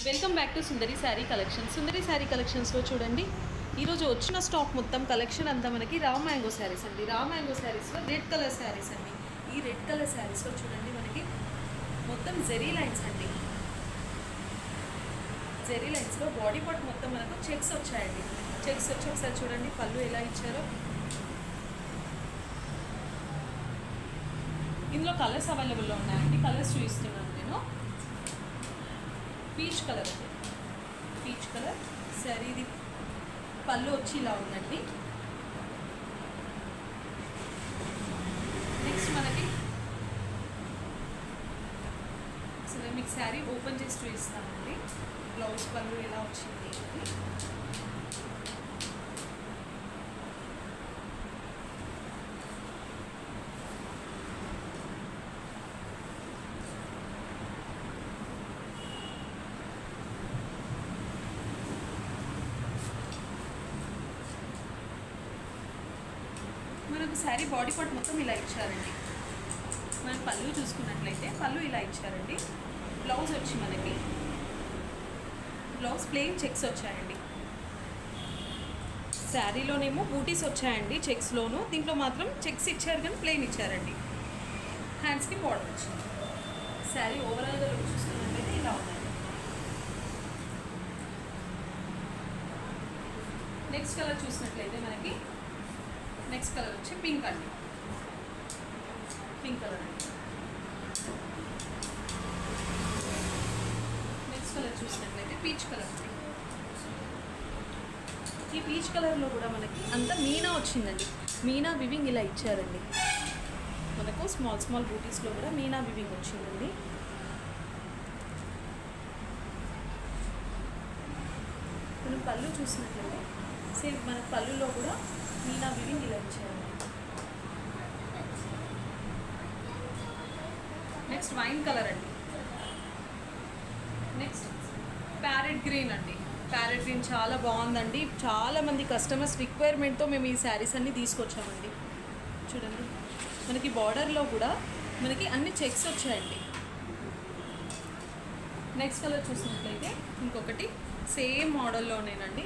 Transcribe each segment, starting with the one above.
Welcome back to Sundari sari collections. Sundari sari కలెక్షన్స్లో చూడండి, ఈరోజు వచ్చిన స్టాక్ మొత్తం కలెక్షన్ అంతా మనకి రా మ్యాంగో శారీస్ అండి. రా మ్యాంగో శారీస్లో రెడ్ కలర్ శారీస్ అండి. ఈ రెడ్ కలర్ శారీస్లో చూడండి మనకి మొత్తం జెరీ లైన్స్ అండి. జెరీ లైన్స్లో బాడీ పార్ట్ మొత్తం మనకు చెక్స్ వచ్చాయండి. చెక్స్ వచ్చి ఒకసారి చూడండి పళ్ళు ఎలా ఇచ్చారో. ఇందులో కలర్స్ అవైలబుల్లో ఉన్నాయండి. కలర్స్ చూపిస్తున్నాను నేను. పీచ్ కలర్ అండి, పీచ్ కలర్ శారీ. ఇది పళ్ళు వచ్చి ఇలా ఉందండి. నెక్స్ట్ మనకి అసలు మీకు శారీ ఓపెన్ చేసి చూపిస్తానండి. బ్లౌజ్ పళ్ళు ఎలా వచ్చింది అని. మనకు శారీ బాడీ పార్ట్ మొత్తం ఇలా ఇచ్చారండి. మనం పళ్ళు చూసుకున్నట్లయితే పళ్ళు ఇలా ఇచ్చారండి. బ్లౌజ్ వచ్చి మనకి బ్లౌజ్ ప్లెయిన్ చెక్స్ వచ్చాయండి. శారీలోనేమో బూటీస్ వచ్చాయండి చెక్స్లోను. దీంట్లో మాత్రం చెక్స్ ఇచ్చారు కానీ ప్లెయిన్ ఇచ్చారండి. హ్యాండ్స్కి బార్డర్ వచ్చింది. శారీ ఓవరాల్గా లుక్ చూసుకున్నట్లయితే ఇలా ఉందండి. నెక్స్ట్ కలర్ చూసినట్లయితే మనకి నెక్స్ట్ కలర్ వచ్చి పింక్ అండి. పింక్ కలర్ అండి. నెక్స్ట్ కలర్ చూసినట్లయితే పీచ్ కలర్ అండి. ఈ పీచ్ కలర్లో కూడా మనకి అంతా మీనా వచ్చిందండి. మీనా వివింగ్ ఇలా ఇచ్చారండి. మనకు స్మాల్ స్మాల్ బూటీస్లో కూడా మీనా వివింగ్ వచ్చిందండి. మనం పళ్ళు చూసినట్లయితే సేమ్ మన పళ్ళులో కూడా మీనా వివింగ్ ఇలా ఇచ్చారండి. నెక్స్ట్ వైన్ కలర్ అండి. నెక్స్ట్ ప్యారెట్ గ్రీన్ అండి. ప్యారెట్ గ్రీన్ చాలా బాగుందండి. చాలామంది కస్టమర్స్ రిక్వైర్మెంట్తో మేము ఈ శారీస్ అన్నీ తీసుకొచ్చామండి. చూడండి మనకి బార్డర్లో కూడా మనకి అన్ని చెక్స్ వచ్చాయండి. నెక్స్ట్ కలర్ చూసినట్లయితే ఇంకొకటి సేమ్ మోడల్లోనేనండి.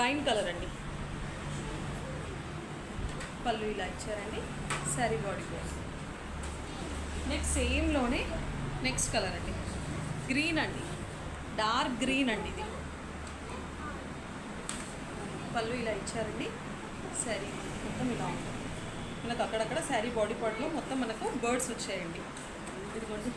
వైన్ కలర్ అండి. పళ్ళు ఇలా ఇచ్చారండి. శారీ బాడీ కూడా నెక్స్ట్ సేమ్లోనే నెక్స్ట్ కలర్ అండి. గ్రీన్ అండి, డార్క్ గ్రీన్ అండి. ఇది పళ్ళు ఇలా ఇచ్చారండి. శారీ మొత్తం ఇలా ఉంటుంది. మనకు అక్కడక్కడ శారీ బాడీ పార్ట్లో మొత్తం మనకు బర్డ్స్ వచ్చాయండి. ఇదిగోండి